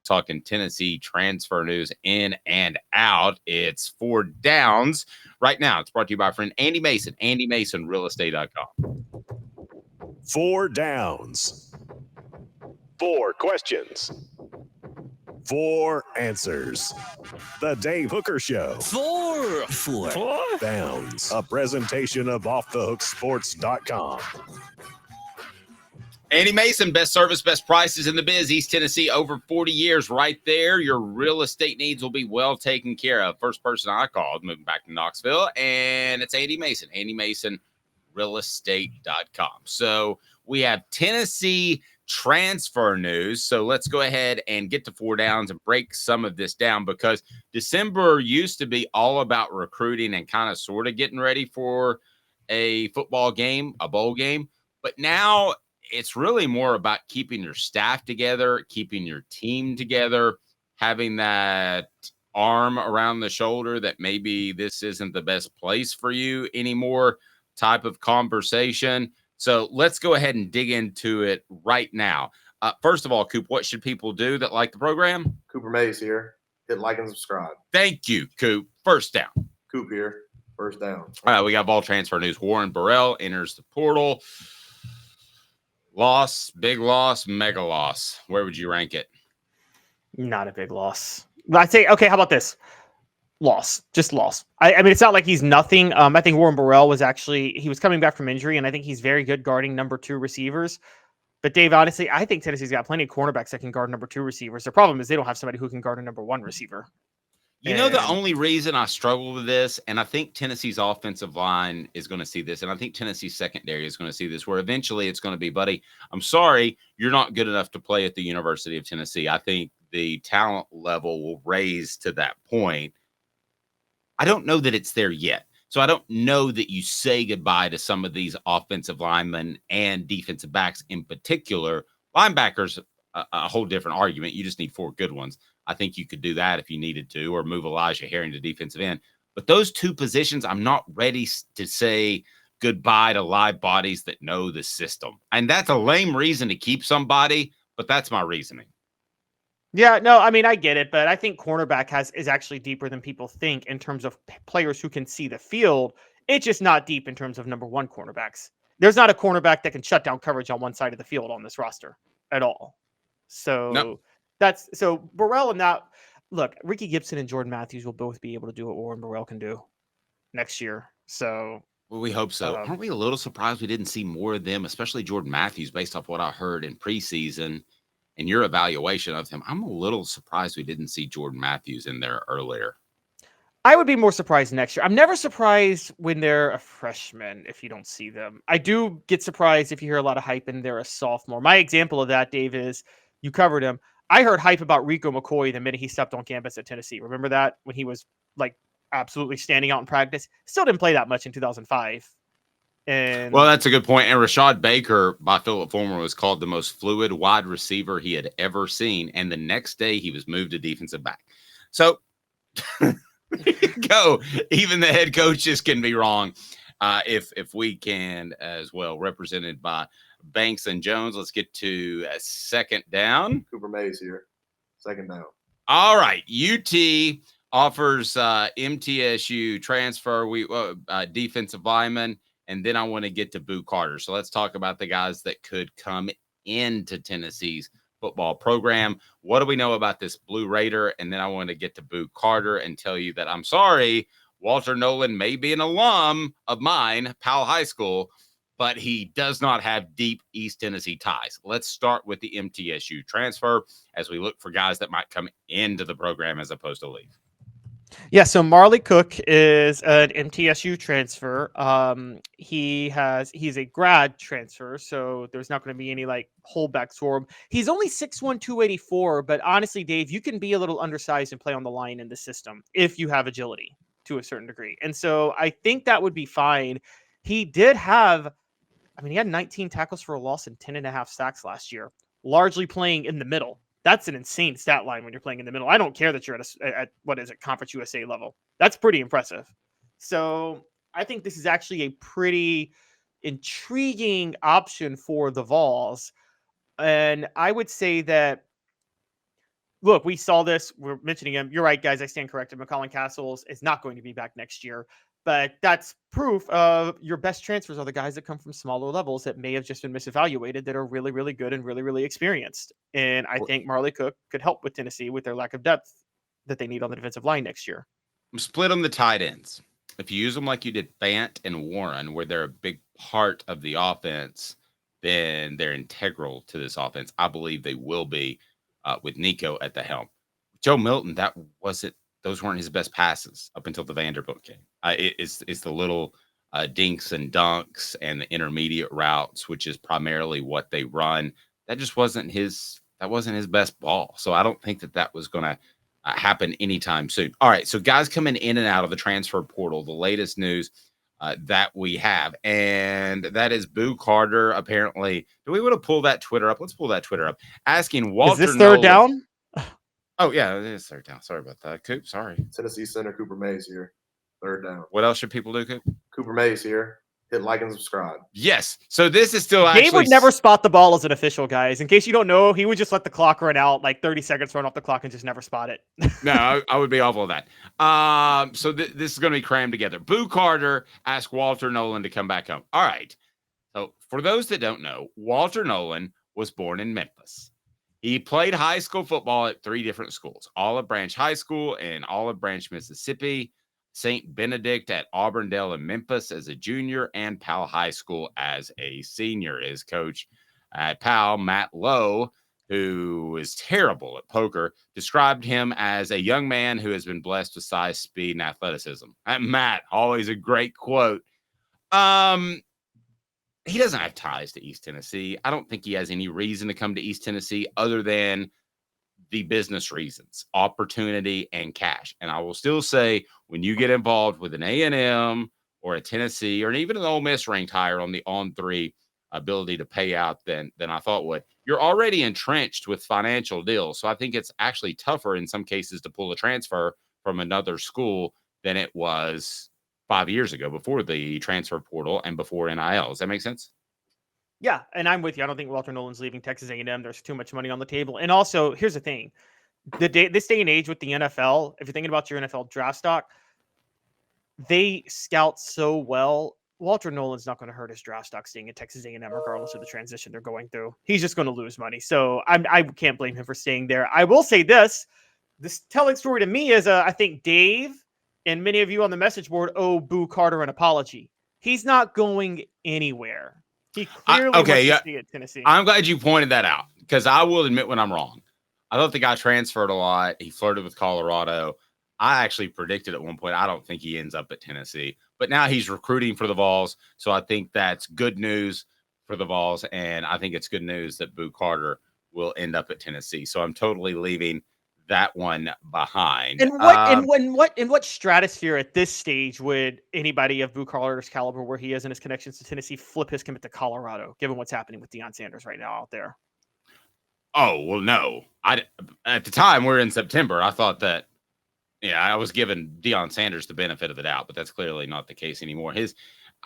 talking Tennessee transfer news in and out. It's 4 Downs right now. It's brought to you by our friend Andy Mason, AndyMasonRealEstate.com. 4 Downs. 4 questions. 4 answers. The Dave Hooker Show. 4 Downs. A presentation of OffTheHookSports.com. Andy Mason, best service, best prices in the biz. East Tennessee, over 40 years right there. Your real estate needs will be well taken care of. First person I called, moving back to Knoxville, and it's Andy Mason, AndyMasonRealEstate.com. So we have Tennessee transfer news. So let's go ahead and get to 4 Downs and break some of this down, because December used to be all about recruiting and kind of sort of getting ready for a football game, a bowl game. But now it's really more about keeping your staff together, keeping your team together, having that arm around the shoulder that maybe this isn't the best place for you anymore type of conversation. So let's go ahead and dig into it right now. First of all, Coop, what should people do that like the program? Cooper Mays here. Hit like and subscribe. Thank you, Coop. First down. Coop here. First down. All right, we got ball transfer news. Warren Burrell enters the portal. Loss, big loss, mega loss. Where would you rank it? Not a big loss. I'd say, okay, how about this? Loss. Just loss. I mean, it's not like he's nothing. I think Warren Burrell was coming back from injury, and I think he's very good guarding number 2 receivers. But Dave, honestly, I think Tennessee's got plenty of cornerbacks that can guard number 2 receivers. The problem is they don't have somebody who can guard a number 1 receiver. You know, the only reason I struggle with this, and I think Tennessee's offensive line is going to see this, and I think Tennessee's secondary is going to see this, where eventually it's going to be, buddy, I'm sorry, you're not good enough to play at the University of Tennessee. I think the talent level will raise to that point. I don't know that it's there yet. So I don't know that you say goodbye to some of these offensive linemen and defensive backs in particular. Linebackers, a whole different argument. You just need 4 good ones. I think you could do that if you needed to, or move Elijah Herring to defensive end. But those 2 positions, I'm not ready to say goodbye to live bodies that know the system. And that's a lame reason to keep somebody, but that's my reasoning. Yeah, no, I mean, I get it, but I think cornerback is actually deeper than people think in terms of players who can see the field. It's just not deep in terms of number 1 cornerbacks. There's not a cornerback that can shut down coverage on one side of the field on this roster at all. So no. So Burrell and that, look, Ricky Gibson and Jordan Matthews will both be able to do what Warren Burrell can do next year. So well, we hope so. Aren't we a little surprised we didn't see more of them, especially Jordan Matthews, based off what I heard in preseason and your evaluation of him? I'm a little surprised we didn't see Jordan Matthews in there earlier. I would be more surprised next year. I'm never surprised when they're a freshman if you don't see them. I do get surprised if you hear a lot of hype and they're a sophomore. My example of that, Dave, is you covered him. I heard hype about Rico McCoy the minute he stepped on campus at Tennessee. Remember that? When he was like absolutely standing out in practice. Still didn't play that much in 2005. And well, that's a good point. And Rashad Baker by Philip Fulmer was called the most fluid wide receiver he had ever seen. And the next day he was moved to defensive back. So go. Even the head coaches can be wrong. If we can as well, represented by Banks and Jones. Let's get to a second down. Cooper Mays here. Second down. All right. UT offers MTSU transfer defensive lineman. And then I want to get to Boo Carter. So let's talk about the guys that could come into Tennessee's football program. What do we know about this Blue Raider? And then I want to get to Boo Carter and tell you that I'm sorry, Walter Nolen may be an alum of mine, Powell High School, but he does not have deep East Tennessee ties. Let's start with the MTSU transfer as we look for guys that might come into the program as opposed to leave. Yeah, so Marley Cook is an MTSU transfer. He's a grad transfer, so there's not going to be any like holdbacks for him. He's only 6'1", 284, but honestly, Dave, you can be a little undersized and play on the line in the system if you have agility to a certain degree. And so I think that would be fine. He had 19 tackles for a loss and 10.5 sacks last year, largely playing in the middle. That's an insane stat line when you're playing in the middle. I don't care that you're at what is it, Conference USA level. That's pretty impressive. So I think this is actually a pretty intriguing option for the Vols. And I would say that, look, we saw this. We're mentioning him. You're right, guys. I stand corrected. McCollum Castles is not going to be back next year. But that's proof of your best transfers are the guys that come from smaller levels that may have just been misevaluated that are really, really good and really, really experienced. And I think Marley Cook could help with Tennessee with their lack of depth that they need on the defensive line next year. Split them the tight ends. If you use them like you did Fant and Warren, where they're a big part of the offense, then they're integral to this offense. I believe they will be with Nico at the helm. Joe Milton, those weren't his best passes up until the Vanderbilt game. It's the little dinks and dunks and the intermediate routes, which is primarily what they run. That just wasn't his best ball. So I don't think that was going to happen anytime soon. All right, so guys coming in and out of the transfer portal, the latest news that we have, and that is Boo Carter. Apparently, do we want to pull that Twitter up? Let's pull that Twitter up. Asking Walter Is this third Nolen, down? Oh, yeah, it is third down. Sorry about that. Coop, sorry. Tennessee center Cooper Mays here. Third down. What else should people do, Coop? Cooper Mays here. Hit like and subscribe. Yes. So this is still Dave actually... would never spot the ball as an official, guys. In case you don't know, he would just let the clock run out, like 30 seconds run off the clock and just never spot it. No, I would be awful at that. So this is going to be crammed together. Boo Carter asked Walter Nolen to come back home. All right. So for those that don't know, Walter Nolen was born in Memphis. He played high school football at 3 different schools: Olive Branch High School in Olive Branch, Mississippi, St. Benedict at Auburndale in Memphis as a junior, and Powell High School as a senior. His coach at Powell, Matt Lowe, who is terrible at poker, described him as a young man who has been blessed with size, speed, and athleticism. Matt, always a great quote. He doesn't have ties to East Tennessee. I don't think he has any reason to come to East Tennessee other than the business reasons, opportunity, and cash. And I will still say, when you get involved with an A&M or a Tennessee or even an Ole Miss ranked higher on the on-3 ability to pay out than I thought would, you're already entrenched with financial deals. So I think it's actually tougher in some cases to pull a transfer from another school than it was 5 years ago, before the transfer portal and before NIL. Does that make sense? Yeah, and I'm with you. I don't think Walter Nolen's leaving Texas A&M. There's too much money on the table. And also, here's the thing. This day and age with the NFL, if you're thinking about your NFL draft stock, they scout so well. Walter Nolen's not going to hurt his draft stock staying at Texas A&M regardless of the transition they're going through. He's just going to lose money. So I can't blame him for staying there. I will say this telling story to me is I think Dave and many of you on the message board owe Boo Carter an apology. He's not going anywhere. He clearly wants to stay at Tennessee. I'm glad you pointed that out, because I will admit when I'm wrong. I thought the guy transferred a lot. He flirted with Colorado. I actually predicted at one point I don't think he ends up at Tennessee. But now he's recruiting for the Vols, so I think that's good news for the Vols, and I think it's good news that Boo Carter will end up at Tennessee. So I'm totally leaving that one behind. And what stratosphere at this stage would anybody of Boo Carter's caliber, where he is in his connections to Tennessee, flip his commit to Colorado, given what's happening with Deion Sanders right now out there? Oh, well, no. At the time, we're in September. I thought that, I was giving Deion Sanders the benefit of the doubt, but that's clearly not the case anymore.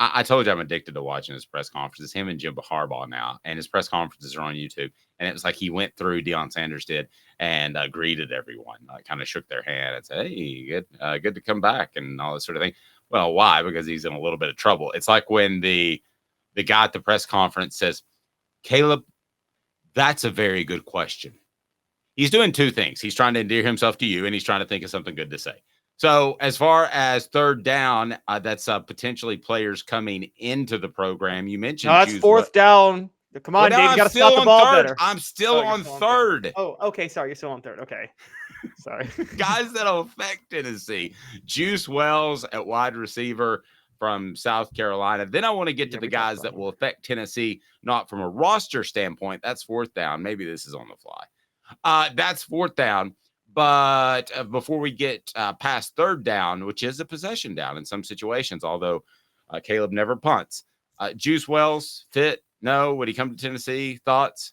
I told you I'm addicted to watching his press conferences. Him and Jim Harbaugh now, and his press conferences are on YouTube. And it was like he went through, Deion Sanders did, and greeted everyone, kind of shook their hand and said, "Hey, good to come back," and all this sort of thing. Well, why? Because he's in a little bit of trouble. It's like when the guy at the press conference says, "Caleb, that's a very good question." He's doing 2 things. He's trying to endear himself to you, and he's trying to think of something good to say. So as far as third down, that's potentially players coming into the program. You mentioned that's fourth down. Come on, Dave. You got to stop the ball better. I'm still on third. Oh, okay. Sorry. You're still on third. Okay. Sorry. Guys that'll affect Tennessee. Juice Wells at wide receiver from South Carolina. Then I want to get to the guys that will affect Tennessee, not from a roster standpoint. That's fourth down. Maybe this is on the fly. That's fourth down. But before we get past third down, which is a possession down in some situations, although Caleb never punts. Juice Wells, fit? No. Would he come to Tennessee? Thoughts?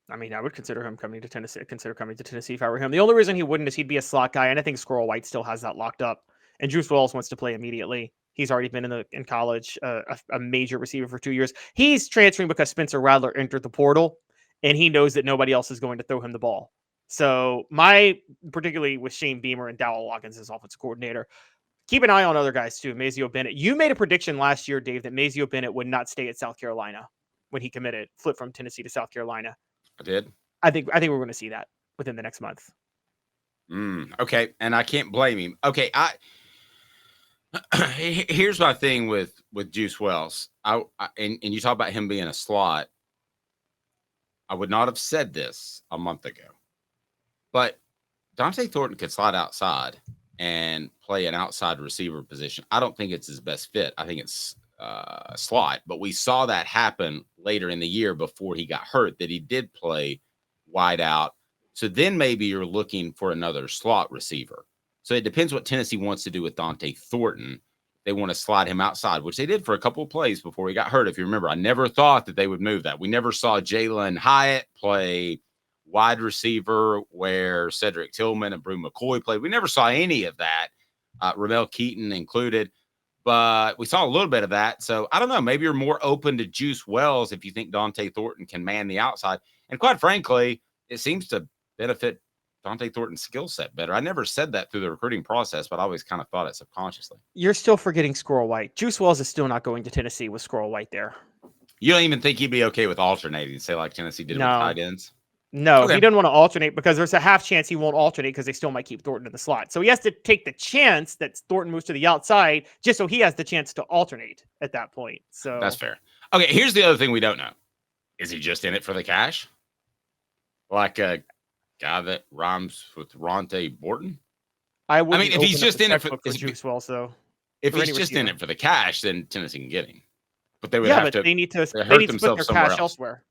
I mean, I would consider him coming to Tennessee. If I were him. The only reason he wouldn't is he'd be a slot guy, and I think Squirrel White still has that locked up. And Juice Wells wants to play immediately. He's already been in college, a major receiver for 2 years. He's transferring because Spencer Rattler entered the portal, and he knows that nobody else is going to throw him the ball. So particularly with Shane Beamer and Dowell Watkins as offensive coordinator, keep an eye on other guys too. Mazio Bennett. You made a prediction last year, Dave, that Mazio Bennett would not stay at South Carolina when he committed, flipped from Tennessee to South Carolina. I did. I think we're going to see that within the next month. Okay, and I can't blame him. Okay, here's my thing with Juice Wells. And you talk about him being a slot. I would not have said this a month ago, but Dante Thornton could slide outside and play an outside receiver position. I don't think it's his best fit. I think it's a slot, but we saw that happen later in the year before he got hurt, that he did play wide out. So then maybe you're looking for another slot receiver. So it depends what Tennessee wants to do with Dante Thornton. They want to slide him outside, which they did for a couple of plays before he got hurt. If you remember, I never thought that they would move that. We never saw Jalen Hyatt play wide receiver where Cedric Tillman and Brew McCoy played. We never saw any of that, Ramel Keaton included, but we saw a little bit of that. So I don't know. Maybe you're more open to Juice Wells if you think Dante Thornton can man the outside. And quite frankly, it seems to benefit Dante Thornton's skill set better. I never said that through the recruiting process, but I always kind of thought it subconsciously. You're still forgetting Squirrel White. Juice Wells is still not going to Tennessee with Squirrel White there. You don't even think he'd be okay with alternating, say like Tennessee did with tight ends? No, Okay. He doesn't want to alternate because there's a half chance he won't alternate because they still might keep Thornton in the slot. So he has to take the chance that Thornton moves to the outside just so he has the chance to alternate at that point. So that's fair. Okay, here's the other thing we don't know. Is he just in it for the cash? Like a guy that rhymes with Ronte Borton? I mean, if he's just in it for Juice Wells, though. If he's just in it for the cash, then Tennessee can get him. But they would have to. They need to hurt put their themselves cash elsewhere.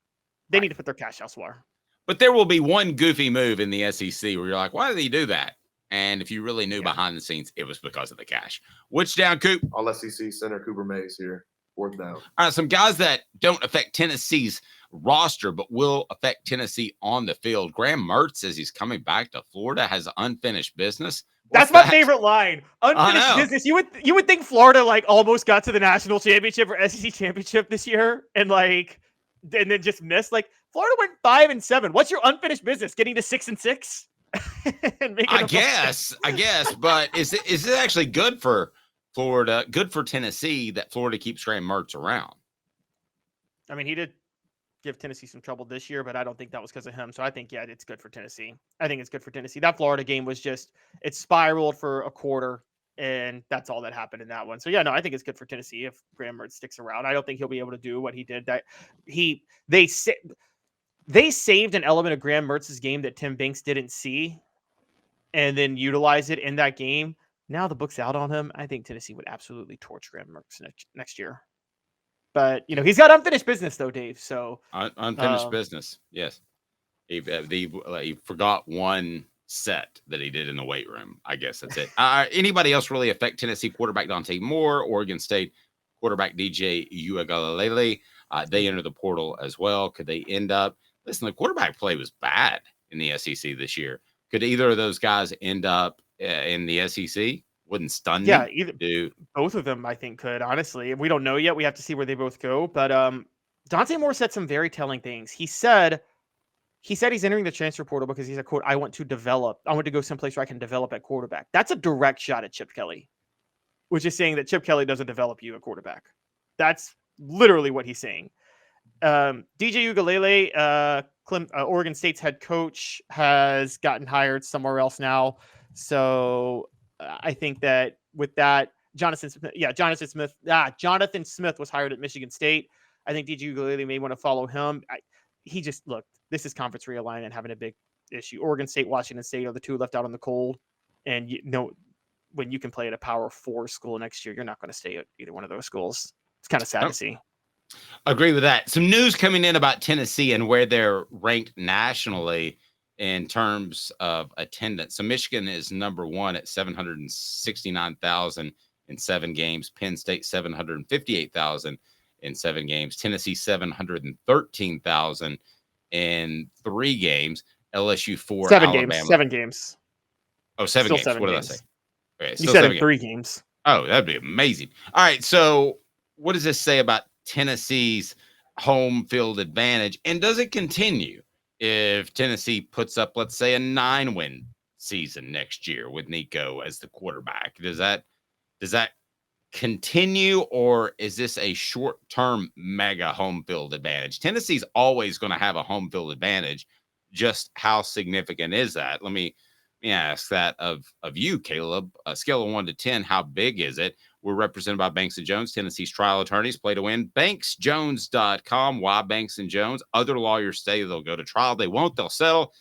They need to put their cash elsewhere. But there will be one goofy move in the SEC where you're like, why did he do that? And if you really knew behind the scenes, it was because of the cash. Which down, Coop? All SEC center Cooper Mays here. 4th down. All right, some guys that don't affect Tennessee's roster, but will affect Tennessee on the field. Graham Mertz says he's coming back to Florida, has unfinished business. That's my favorite line. Unfinished business. You would think Florida almost got to the national championship or SEC championship this year and then just missed. Florida went 5-7. What's your unfinished business? Getting to 6-6? I guess, but is it actually good for Florida, good for Tennessee that Florida keeps Graham Mertz around? I mean, he did give Tennessee some trouble this year, but I don't think that was because of him. So I think, it's good for Tennessee. I think it's good for Tennessee. That Florida game was it spiraled for a quarter, and that's all that happened in that one. So, I think it's good for Tennessee if Graham Mertz sticks around. I don't think he'll be able to do what he did. They saved an element of Graham Mertz's game that Tim Banks didn't see and then utilize it in that game. Now the book's out on him. I think Tennessee would absolutely torch Graham Mertz next year. But, he's got unfinished business, though, Dave. So unfinished business, yes. He forgot one set that he did in the weight room. I guess that's it. Anybody else really affect Tennessee quarterback Dante Moore, Oregon State quarterback DJ Uiagalelei? They enter the portal as well. Could they end up? Listen, the quarterback play was bad in the SEC this year. Could either of those guys end up in the SEC? Wouldn't stun me. Yeah, both of them, I think, could. Honestly, we don't know yet. We have to see where they both go. But Dante Moore said some very telling things. He said he's entering the transfer portal because he's a quote. I want to go someplace where I can develop at quarterback. That's a direct shot at Chip Kelly, which is saying that Chip Kelly doesn't develop you at quarterback. That's literally what he's saying. DJ Uiagalelei, Oregon State's head coach, has gotten hired somewhere else now. So I think that with that, Jonathan Smith was hired at Michigan State. I think DJ Uiagalelei may want to follow him. This is conference realignment having a big issue. Oregon State, Washington State are the two left out on the cold. And when you can play at a Power 4 school next year, you're not going to stay at either one of those schools. It's kind of sad to see. Agree with that. Some news coming in about Tennessee and where they're ranked nationally in terms of attendance. So Michigan is number 1 at 769,000 in 7 games. Penn State 758,000 in 7 games. Tennessee 713,000 in 3 games. LSU 4. 7 Alabama. games. 7 games. Oh, 7 Still games. 7 what games. Did I say? Okay, you said in 3 games. Oh, that'd be amazing. All right, so what does this say about Tennessee's home field advantage? And does it continue? if Tennessee puts up, let's say, a 9-win season next year with Nico as the quarterback, does that continue, or is this a short-term mega home field advantage? Tennessee's always going to have a home field advantage. Just how significant is that? Let me ask that of you, Caleb. A scale of 1 to 10, how big is it? We're represented by Banks & Jones, Tennessee's trial attorneys. Play to win. BanksJones.com. Why Banks & Jones? Other lawyers say they'll go to trial. They won't. They'll settle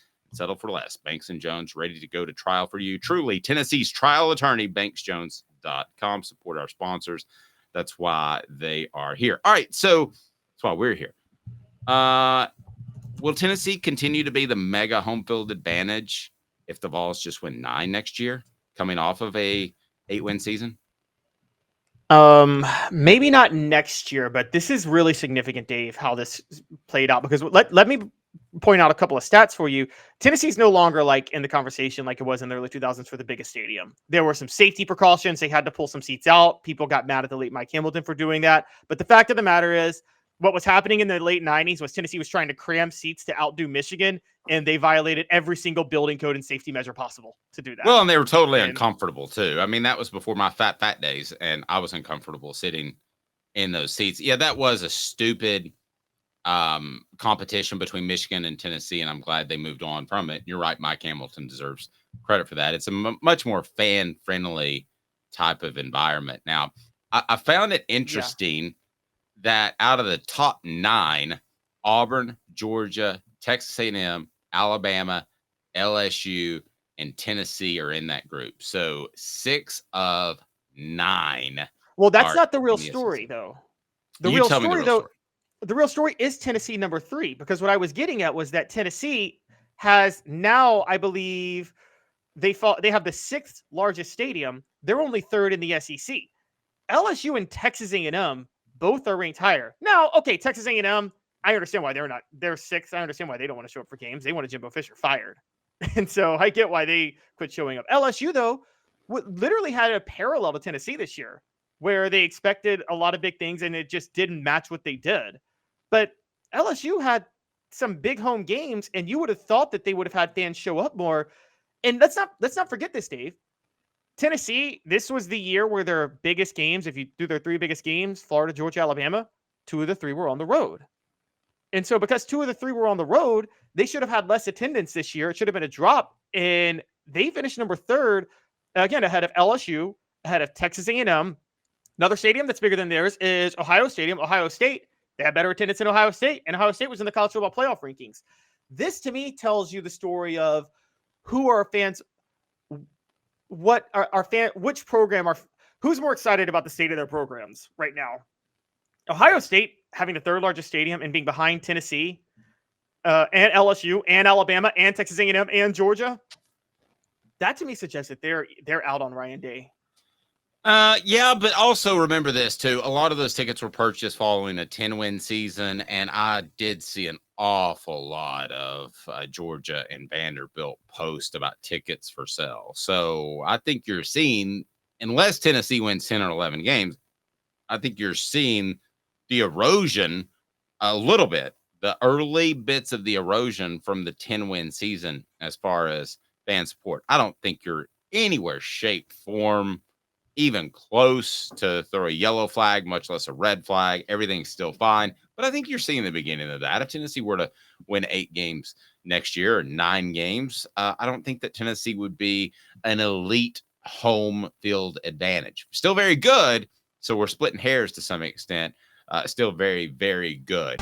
for less. Banks & Jones, ready to go to trial for you. Truly, Tennessee's trial attorney, BanksJones.com. Support our sponsors. That's why they are here. All right, so that's why we're here. Will Tennessee continue to be the mega home field advantage if the Vols just win 9 next year, coming off of a 8-win season? Maybe not next year, but this is really significant, Dave, how this played out, because let me point out a couple of stats for you. Tennessee's no longer like in the conversation like it was in the early 2000s for the biggest stadium. There were some safety precautions. They had to pull some seats out. People got mad at the late Mike Hamilton for doing that. But the fact of the matter is, what was happening in the late 90s was Tennessee was trying to cram seats to outdo Michigan, and they violated every single building code and safety measure possible to do that. Well, and they were totally uncomfortable too. I mean, that was before my fat days, and I was uncomfortable sitting in those seats. Yeah, that was a stupid competition between Michigan and Tennessee, and I'm glad they moved on from it. You're right, Mike Hamilton deserves credit for that. It's a much more fan-friendly type of environment. Now, I found it interesting that out of the top 9, Auburn, Georgia, Texas A&M, Alabama, LSU, and Tennessee are in that group. So 6 of 9. Well, that's not the real story, though. The real story is Tennessee number 3, because what I was getting at was that Tennessee has now, I believe, they have the 6th largest stadium. They're only 3rd in the SEC. LSU and Texas A&M both are ranked higher. Now, okay, Texas A&M, I understand why they're 6th. I understand why they don't want to show up for games. They want Jimbo Fisher fired. And so I get why they quit showing up. LSU, though, literally had a parallel to Tennessee this year, where they expected a lot of big things and it just didn't match what they did. But LSU had some big home games, and you would have thought that they would have had fans show up more. And let's not forget this, Dave. Tennessee, this was the year where their biggest games, if you do their 3 biggest games, Florida, Georgia, Alabama, 2 of the 3 were on the road. And so because 2 of the 3 were on the road, they should have had less attendance this year. It should have been a drop. And they finished number 3rd, again, ahead of LSU, ahead of Texas A&M. Another stadium that's bigger than theirs is Ohio Stadium. Ohio State, they had better attendance in Ohio State, and Ohio State was in the college football playoff rankings. This, to me, tells you the story of who are fans, which program who's more excited about the state of their programs right now. Ohio State having the 3rd largest stadium and being behind Tennessee and LSU and Alabama and Texas A&M and Georgia. That to me suggests that they're out on Ryan Day. Yeah, but also remember this too. A lot of those tickets were purchased following a 10-win season, and I did see an awful lot of Georgia and Vanderbilt post about tickets for sale. So I think you're seeing, unless Tennessee wins 10 or 11 games, I think you're seeing the erosion a little bit, the early bits of the erosion from the 10-win season as far as fan support. I don't think you're anywhere, shape, form, even close to throw a yellow flag, much less a red flag. Everything's still fine. But I think you're seeing the beginning of that. If Tennessee were to win 8 games next year or 9 games, I don't think that Tennessee would be an elite home field advantage. Still very good. So we're splitting hairs to some extent. Still very, very good.